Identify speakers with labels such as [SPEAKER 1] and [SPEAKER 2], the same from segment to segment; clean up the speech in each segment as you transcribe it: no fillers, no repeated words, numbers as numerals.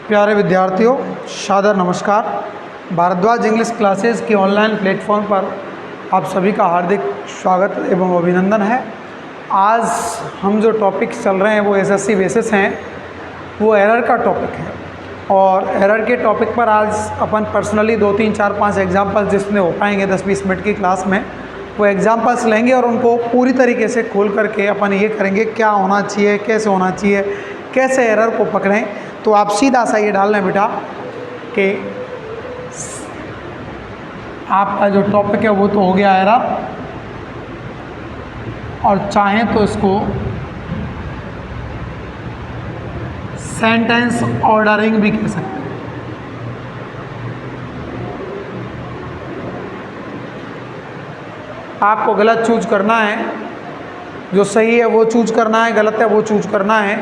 [SPEAKER 1] प्यारे विद्यार्थियों, सादर नमस्कार। भारद्वाज इंग्लिश क्लासेस के ऑनलाइन प्लेटफॉर्म पर आप सभी का हार्दिक स्वागत एवं अभिनंदन है। आज हम जो टॉपिक चल रहे हैं वो एसएससी बेसिस हैं, वो एरर का टॉपिक है। और एरर के टॉपिक पर आज अपन पर्सनली 2, 3, 4, 5 एग्जाम्पल्स जिसमें हो पाएंगे 10-20 मिनट की क्लास में, वो एग्जाम्पल्स लेंगे और उनको पूरी तरीके से खोल करके अपन ये करेंगे क्या होना चाहिए, कैसे होना चाहिए, कैसे एरर को पकड़ें। तो आप सीधा सा ये डाल लें बेटा कि आपका जो टॉपिक है वो तो हो गया एरर, और चाहें तो इसको सेंटेंस ऑर्डरिंग भी कह सकते हैं। आपको गलत चूज करना है, जो सही है वो चूज करना है, गलत है वो चूज करना है।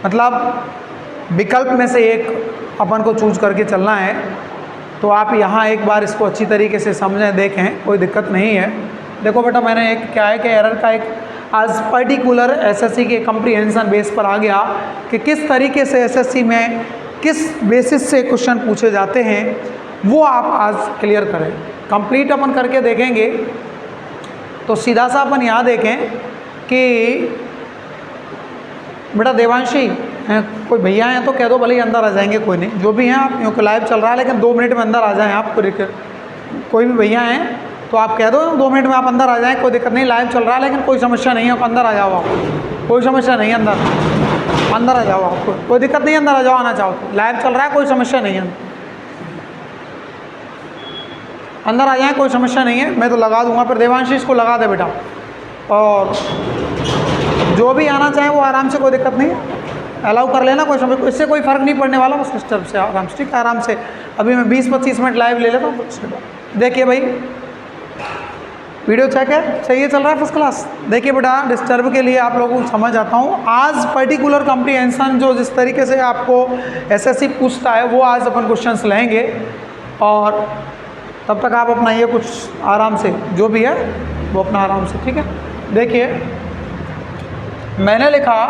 [SPEAKER 1] मतलब विकल्प में से एक अपन को चूज करके चलना है। तो आप यहाँ एक बार इसको अच्छी तरीके से समझें, देखें, कोई दिक्कत नहीं है। देखो बेटा, मैंने एक क्या है कि एरर का एक आज पर्टिकुलर एसएससी के कंप्रीहेंशन बेस पर आ गया कि किस तरीके से एसएससी में किस बेसिस से क्वेश्चन पूछे जाते हैं, वो आप आज क्लियर करें। कंप्लीट अपन करके देखेंगे। तो सीधा सा अपन यहाँ देखें कि बेटा देवांशी कोई भैया हैं तो कह दो, भले ही अंदर आ जाएंगे, कोई नहीं। जो भी हैं आप, क्योंकि लाइव चल रहा है, लेकिन 2 मिनट में अंदर आ जाएं आप। कोई भी भैया हैं तो आप कह दो 2 मिनट में आप अंदर आ जाएं, कोई दिक्कत नहीं। लाइव चल रहा है लेकिन कोई समस्या नहीं है, अंदर आ जाओ आप, कोई समस्या नहीं है। अंदर आ जाओ आपको, कोई दिक्कत नहीं, अंदर आ जाओ, आना चाहो तो। लाइव चल रहा है, कोई समस्या नहीं है, अंदर आ जाए, कोई समस्या नहीं है। मैं तो लगा दूंगा, फिर देवांशी इसको लगा दे बेटा। और जो भी आना चाहे वो आराम से, कोई दिक्कत नहीं है, अलाउ कर लेना, कोई समझ, इससे कोई फ़र्क नहीं पड़ने वाला। बस इस तरफ से आराम से, ठीक है, आराम से। अभी मैं 20-25 मिनट लाइव ले लेता हूँ। देखिए भाई, वीडियो चेक है, सही है, चल रहा है, फर्स्ट क्लास। देखिए बेटा, डिस्टर्ब के लिए आप लोगों को समझ आता हूँ। आज पर्टिकुलर कंप्रीहेंशन जो जिस तरीके से आपको एसएससी पूछता है वो आज अपन क्वेश्चंस लेंगे। और तब तक आप अपना ये कुछ आराम से जो भी है वो अपना आराम से, ठीक है। देखिए, मैंने लिखा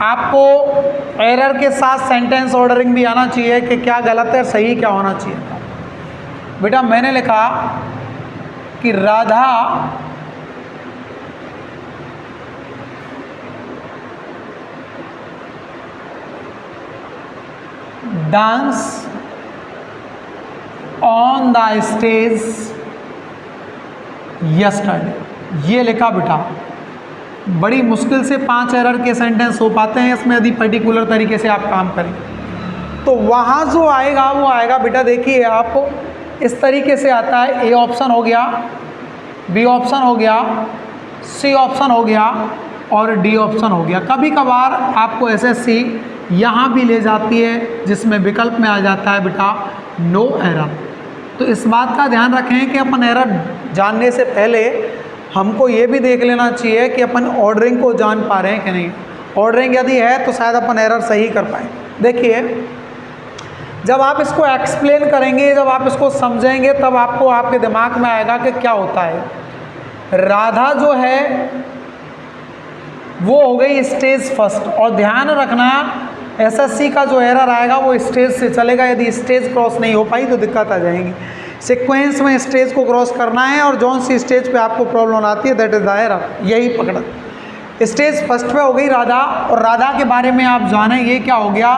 [SPEAKER 1] आपको एरर के साथ सेंटेंस ऑर्डरिंग भी आना चाहिए कि क्या गलत है, सही क्या होना चाहिए। बेटा मैंने लिखा कि Radha dance on the stage yesterday. ये लिखा बेटा। बड़ी मुश्किल से 5 एरर के सेंटेंस हो पाते हैं इसमें, यदि पर्टिकुलर तरीके से आप काम करें। तो वहाँ जो आएगा वो आएगा बेटा, देखिए आप, इस तरीके से आता है। ए ऑप्शन हो गया, बी ऑप्शन हो गया, सी ऑप्शन हो गया और डी ऑप्शन हो गया। कभी कभार आपको एसएससी यहाँ भी ले जाती है जिसमें विकल्प में आ जाता है बेटा नो एरर। तो इस बात का ध्यान रखें कि अपन एरर जानने से पहले हमको ये भी देख लेना चाहिए कि अपन ऑर्डरिंग को जान पा रहे हैं कि नहीं। ऑर्डरिंग यदि है तो शायद अपन एरर सही कर पाए। देखिए, जब आप इसको एक्सप्लेन करेंगे, जब आप इसको समझेंगे, तब आपको आपके दिमाग में आएगा कि क्या होता है। राधा जो है वो हो गई स्टेज फर्स्ट। और ध्यान रखना, एसएससी का जो एरर आएगा वो स्टेज से चलेगा। यदि स्टेज क्रॉस नहीं हो पाई तो दिक्कत आ जाएगी। सीक्वेंस में स्टेज को क्रॉस करना है, और जौन सी स्टेज पे आपको प्रॉब्लम आती है दैट इज द एरर। यही पकड़ा। स्टेज फर्स्ट पे हो गई राधा, और राधा के बारे में आप जानें ये क्या हो गया,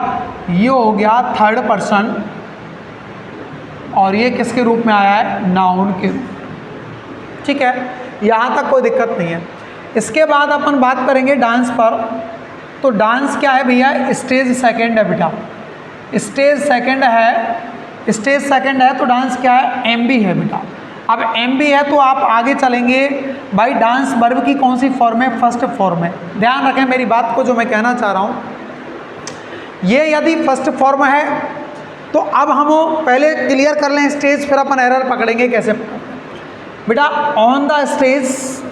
[SPEAKER 1] ये हो गया थर्ड पर्सन, और ये किसके रूप में आया है, नाउन के रूप। ठीक है, यहाँ तक कोई दिक्कत नहीं है। इसके बाद अपन बात करेंगे डांस पर। तो डांस क्या है भैया, स्टेज सेकंड है बेटा। स्टेज सेकंड है, स्टेज सेकंड है तो डांस क्या है, एमबी है बेटा। अब एमबी है तो आप आगे चलेंगे भाई, डांस वर्ब की कौन सी फॉर्म है, फर्स्ट फॉर्म है। ध्यान रखें मेरी बात को, जो मैं कहना चाह रहा हूँ। ये यदि फर्स्ट फॉर्म है तो अब हम पहले क्लियर कर लें स्टेज, फिर अपन एरर पकड़ेंगे कैसे बेटा। On the stage,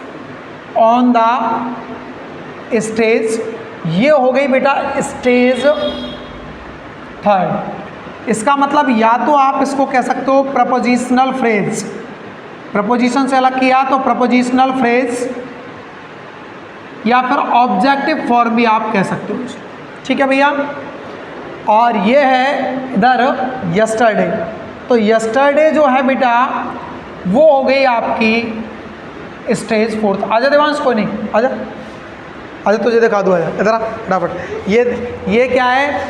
[SPEAKER 1] on the stage, ये हो गई बेटा स्टेज थर्ड। इसका मतलब या तो आप इसको कह सकते हो प्रपोजिशनल फ्रेज, प्रपोजिशन से अलग किया तो प्रपोजिशनल फ्रेज, या फिर ऑब्जेक्टिव फॉर्म भी आप कह सकते हो। ठीक है भैया। और ये है इधर यस्टरडे। तो यस्टरडे जो है बेटा वो हो गई आपकी स्टेज 4। आजा देवांश, कोई नहीं, आजा आजा, तुझे दिखा दूँ, आजा इधर आ फटाफट। ये क्या है,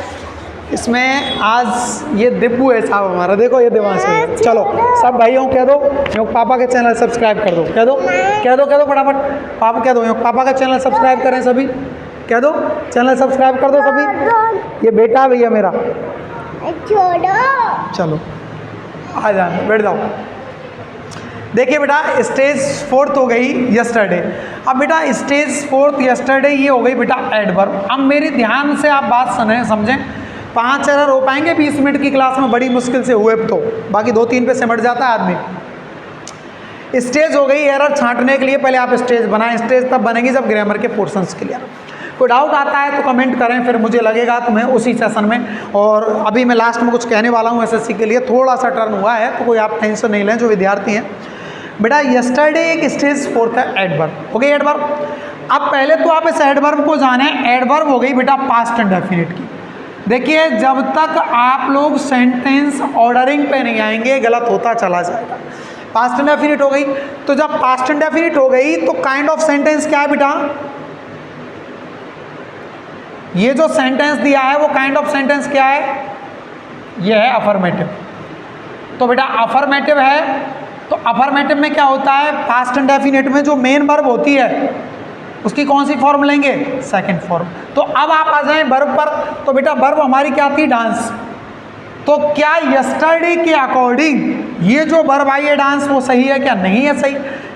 [SPEAKER 1] इसमें आज ये दिब्बू है साहब हमारा, देखो ये देवांश है। चलो सब भाइयों कह दो पापा के चैनल सब्सक्राइब कर दो, कह दो फटाफट, पापा कह दो पापा का चैनल सब्सक्राइब करें सभी, कह दो चैनल सब्सक्राइब कर दो सभी। ये बेटा है भैया मेरा, चलो आ जाओ बैठ जाओ। देखिए बेटा स्टेज 4 हो गई यस्टरडे। अब बेटा स्टेज 4 यस्टरडे ये हो गई बेटा एडवर्ब। अब मेरी ध्यान से आप बात सुने समझें, 5 एरर हो पाएंगे 20 मिनट की क्लास में, बड़ी मुश्किल से हुए तो, बाकी 2-3 पे सिमट जाता है आदमी। स्टेज हो गई एरर छांटने के लिए, पहले आप स्टेज बनाएं। स्टेज तब बनेगी जब ग्रामर के पोर्शंस क्लियर। कोई डाउट आता है तो कमेंट करें, फिर मुझे लगेगा तो मैं उसी सेशन में। और अभी मैं लास्ट में कुछ कहने वाला हूँ एसएससी के लिए, थोड़ा सा टर्न हुआ है तो कोई आप टेंशन नहीं लें जो विद्यार्थी हैं। बेटा यस्टरडे एक स्टेज 4 का एडवर्ब हो गई। एडवर्ब, अब पहले तो आप इस एडवर्ब को जाने। एडवर्ब हो गई बेटा पास्ट इंडेफिनिट की। देखिए जब तक आप लोग सेंटेंस ऑर्डरिंग पे नहीं आएंगे गलत होता चला जाएगा। पास्ट इंडेफिनिट हो गई, तो जब पास्ट इंडेफिनिट हो गई तो काइंड ऑफ सेंटेंस क्या है बेटा, ये जो सेंटेंस दिया है वो काइंड ऑफ सेंटेंस क्या है, ये है अफर्मेटिव। तो बेटा अफर्मेटिव है, तो अफर्मेटिव में क्या होता है, पास्ट इंडेफिनिट में जो मेन वर्ब होती है उसकी कौन सी फॉर्म लेंगे, सेकंड फॉर्म। तो अब आप आ जाएं वर्ब पर, तो बेटा वर्ब हमारी क्या थी, डांस। तो क्या यस्टरडे के अकॉर्डिंग ये जो वर्ब आई है डांस वो सही है क्या, नहीं है सही।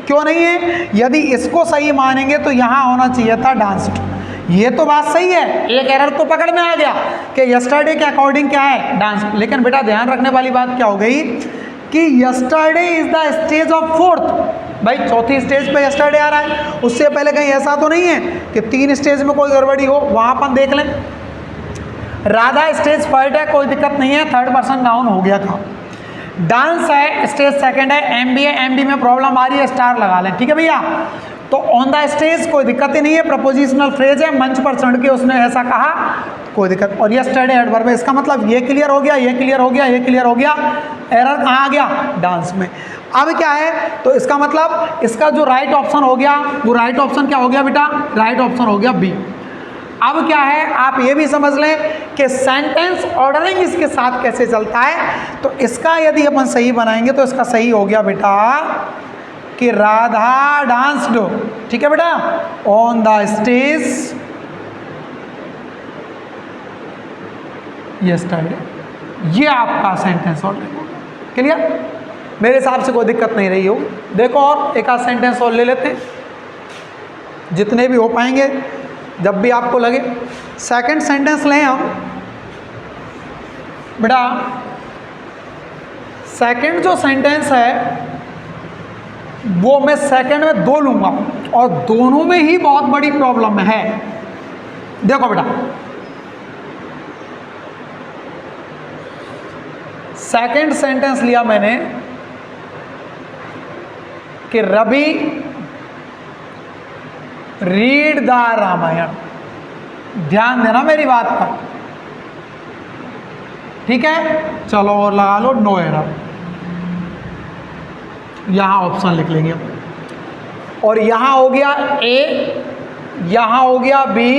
[SPEAKER 1] क्यों नहीं है, यदि इसको सही मानेंगे तो यहाँ होना चाहिए था डांस्ड। ये तो बात सही है, एक एरर तो पकड़ में आ गया कि यस्टरडे के अकॉर्डिंग क्या है, डांस। लेकिन बेटा ध्यान रखने वाली बात क्या हो गई कि yesterday is the stage of 4th। भाई चौथी स्टेज पे यस्टरडे आ रहा है, उससे पहले कहीं ऐसा तो नहीं है कि 3 स्टेज में कोई गड़बड़ी हो, वहाँ अपन देख लें। राधा स्टेज 3rd है, कोई दिक्कत नहीं है, 3rd पर्सन नाउन हो गया था। डांस है स्टेज 2nd है, एमबी है, एमबी में प्रॉब्लम आ रही है, स्टार लगा लें, ठीक है भैया। तो ऑन द स्टेज कोई दिक्कत ही नहीं है, प्रपोजिशनल फ्रेज है, मंच पर चढ़ के उसने ऐसा कहा, कोई दिक्कत। और यस्टरडे एडवर्ब है, इसका मतलब ये क्लियर हो गया, ये क्लियर हो गया, ये क्लियर हो गया। एरर कहाँ आ गया, डांस में। अब क्या है, तो इसका मतलब इसका जो राइट ऑप्शन हो गया वो राइट ऑप्शन क्या हो गया बेटा, राइट ऑप्शन हो गया बी। अब क्या है, आप ये भी समझ लें कि सेंटेंस ऑर्डरिंग इसके साथ कैसे चलता है। तो इसका यदि अपन सही बनाएंगे तो इसका सही हो गया बेटा कि राधा डांस्ड, ठीक है बेटा, ऑन द स्टेज यस्टरडे। ये आपका सेंटेंस ऑर्डरिंग हो गया, क्लियर। मेरे हिसाब से कोई दिक्कत नहीं रही हो। देखो और एक आध सेंटेंस और ले लेते हैं, जितने भी हो पाएंगे जब भी आपको लगे। सेकंड सेंटेंस लें हम बेटा। सेकंड जो सेंटेंस है वो मैं सेकंड में 2 लूंगा और दोनों में ही बहुत बड़ी प्रॉब्लम है। देखो बेटा सेकंड सेंटेंस लिया मैंने कि रवि रीड द रामायण। ध्यान देना मेरी बात पर, ठीक है। चलो और लगा लो नो एरर, यहां ऑप्शन लिख लेंगे। और यहां हो गया ए, यहां हो गया बी,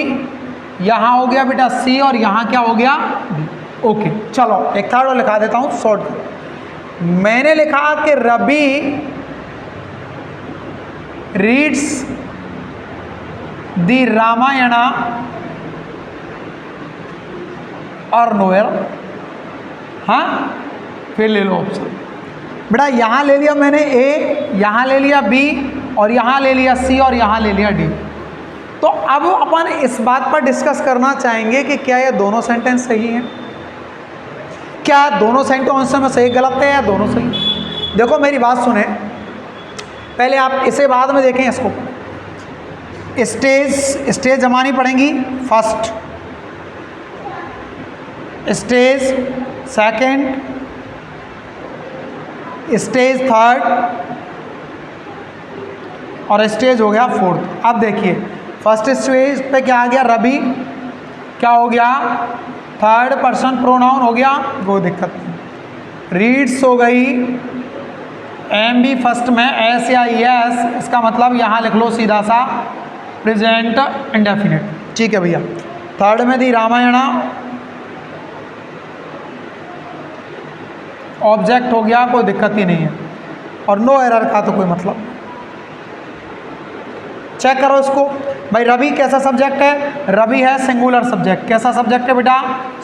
[SPEAKER 1] यहां हो गया बेटा सी, और यहां क्या हो गया बी। ओके चलो एक थर्ड और लिखा देता हूं शॉर्ट। मैंने लिखा कि रवि रीड्स दी रामायण और नो एरर। हाँ फिर ले लो ऑप्शन बेटा। यहां ले लिया मैंने ए, यहां ले लिया बी, और यहां ले लिया सी, और यहां ले लिया डी। तो अब अपन इस बात पर डिस्कस करना चाहेंगे कि क्या ये दोनों सेंटेंस सही हैं, क्या दोनों सेंटेंस में सही गलत है या दोनों सही। देखो मेरी बात सुने, पहले आप इसे बाद में देखें इसको। स्टेज जमानी पड़ेंगी, first stage, second stage, third, और स्टेज हो गया 4th। अब देखिए फर्स्ट स्टेज पे क्या आ गया, रवि क्या हो गया थर्ड पर्सन प्रोनाउन हो गया, कोई दिक्कत नहीं। रीड्स हो गई, एम बी फर्स्ट में एस या एस, इसका मतलब यहाँ लिख लो सीधा सा प्रेजेंट इंडेफिनिट, ठीक है भैया। थर्ड में दी रामायणा, ऑब्जेक्ट हो गया, कोई दिक्कत ही नहीं है, और नो एरर का तो कोई मतलब नहीं। चेक करो इसको भाई। रवि कैसा सब्जेक्ट है? रवि है सिंगुलर सब्जेक्ट। कैसा सब्जेक्ट है बेटा?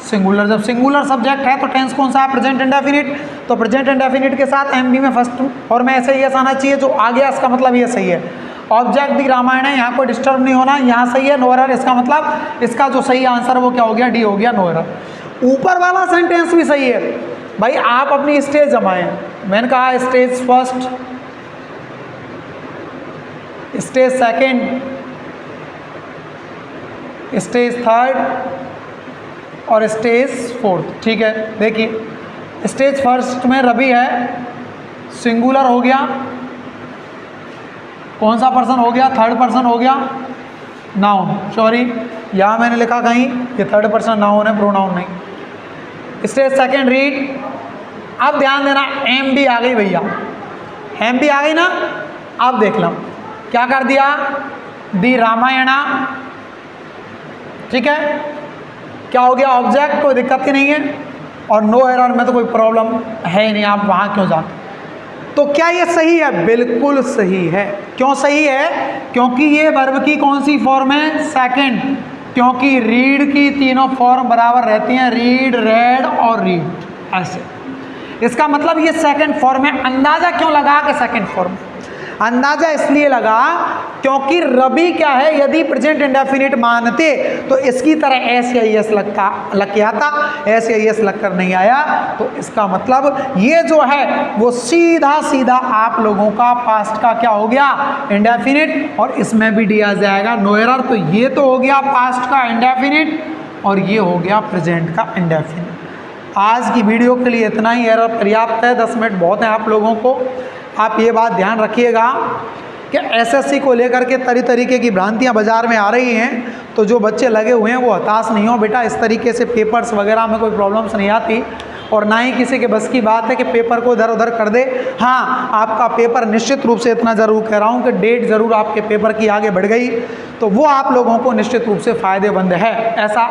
[SPEAKER 1] सिंगुलर। जब सिंगुलर सब्जेक्ट है तो टेंस कौन सा है? Present indefinite. तो प्रेजेंट इंडेफिनिट के साथ एमबी में फर्स्ट और में ऐसे ही आना चाहिए, जो आ गया इसका मतलब ये सही है। ऑब्जेक्ट दी रामायण है, यहाँ कोई डिस्टर्ब नहीं होना, यहाँ सही है, नो एरर। इसका मतलब इसका जो सही आंसर वो क्या हो गया? डी हो गया, नो एरर। ऊपर वाला सेंटेंस भी सही है भाई। आप अपनी स्टेज जमाएं। मैंने कहा stage first, stage second, stage third और स्टेज फोर्थ, ठीक है। देखिए स्टेज फर्स्ट में रवि है, सिंगुलर हो गया, कौन सा पर्सन हो गया? थर्ड पर्सन हो गया, नाउन। सॉरी यहाँ मैंने लिखा कहीं ये थर्ड पर्सन नाउन है, प्रोनाउन नहीं। Stage second read. अब ध्यान देना, एम भी आ गई भैया, एम भी आ गई ना। अब देख लो क्या कर दिया? दी रामायणा, ठीक है। क्या हो गया? ऑब्जेक्ट, कोई दिक्कत ही नहीं है, और नो एरर में तो कोई प्रॉब्लम है ही नहीं, आप वहाँ क्यों जाते? तो क्या ये सही है? बिल्कुल सही है। क्यों सही है? क्योंकि ये वर्ब की कौन सी फॉर्म है? सेकंड। क्योंकि रीड की तीनों फॉर्म बराबर रहती हैं, रीड, रेड और रीड, ऐसे। इसका मतलब ये सेकंड फॉर्म है। अंदाजा क्यों लगा कि सेकंड फॉर्म? अंदाजा इसलिए लगा क्योंकि रवि क्या है, यदि प्रेजेंट इंडेफिनिट मानते तो इसकी तरह एस या एस लग के आता, एस या एस लग कर नहीं आया। तो इसका मतलब ये जो है वो सीधा सीधा आप लोगों का पास्ट का क्या हो गया? इंडेफिनिट, और इसमें भी दिया जाएगा नो एरर। तो ये तो हो गया पास्ट का इंडेफिनिट और ये हो गया प्रेजेंट का इंडेफिनिट। आज की वीडियो के लिए इतना ही, एरर पर्याप्त है, 10 मिनट बहुत है आप लोगों को। आप ये बात ध्यान रखिएगा कि एसएससी को लेकर के तरीके की भ्रांतियां बाजार में आ रही हैं, तो जो बच्चे लगे हुए हैं वो हताश नहीं हो बेटा। इस तरीके से पेपर्स वगैरह में कोई प्रॉब्लम्स नहीं आती, और ना ही किसी के बस की बात है कि पेपर को इधर उधर कर दे। हाँ, आपका पेपर निश्चित रूप से इतना ज़रूर कह रहा हूँ कि डेट ज़रूर आपके पेपर की आगे बढ़ गई, तो वो आप लोगों को निश्चित रूप से फ़ायदेमंद है, ऐसा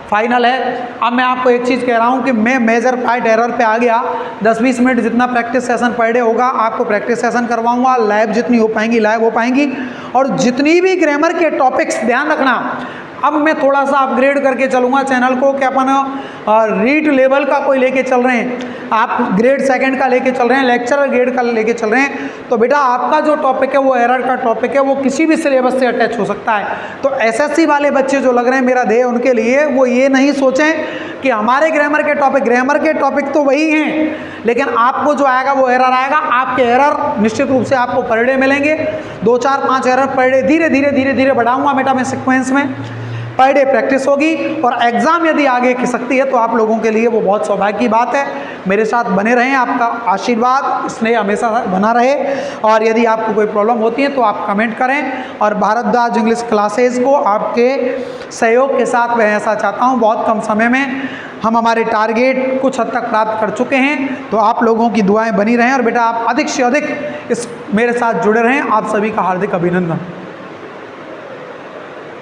[SPEAKER 1] फाइनल है। अब मैं आपको एक चीज़ कह रहा हूँ कि मैं मेजर पार्ट एरर पे आ गया। 10-20 मिनट जितना प्रैक्टिस सेशन पर डे होगा आपको प्रैक्टिस सेशन करवाऊंगा, लाइव जितनी हो पाएंगी लाइव हो पाएंगी, और जितनी भी ग्रामर के टॉपिक्स, ध्यान रखना अब मैं थोड़ा सा अपग्रेड करके चलूँगा चैनल को कि अपन रीड लेवल का कोई लेके चल रहे हैं, आप ग्रेड सेकंड का लेके चल रहे हैं, लेक्चरर ग्रेड का लेके चल रहे हैं, तो बेटा आपका जो टॉपिक है वो एरर का टॉपिक है, वो किसी भी सिलेबस से अटैच हो सकता है। तो एसएससी वाले बच्चे जो लग रहे हैं, मेरा ध्येय उनके लिए वो ये नहीं सोचें कि हमारे ग्रामर के टॉपिक तो वही हैं, लेकिन आपको जो आएगा वो एरर आएगा। आपके एरर निश्चित रूप से आपको पर डे मिलेंगे, 2, 4, 5 एरर पर डे धीरे धीरे बढ़ाऊंगा बेटा मैं सीक्वेंस में। पर डे प्रैक्टिस होगी, और एग्जाम यदि आगे की सकती है तो आप लोगों के लिए वो बहुत सौभाग्य की बात है। मेरे साथ बने रहें, आपका आशीर्वाद स्नेह हमेशा बना रहे, और यदि आपको कोई प्रॉब्लम होती है तो आप कमेंट करें। और भारद्वाज इंग्लिश क्लासेस को आपके सहयोग के साथ मैं ऐसा चाहता हूँ, बहुत कम समय में हम हमारे टारगेट कुछ हद तक प्राप्त कर चुके हैं, तो आप लोगों की दुआएं बनी रहें, और बेटा आप अधिक से अधिक इस मेरे साथ जुड़े रहें। आप सभी का हार्दिक अभिनंदन।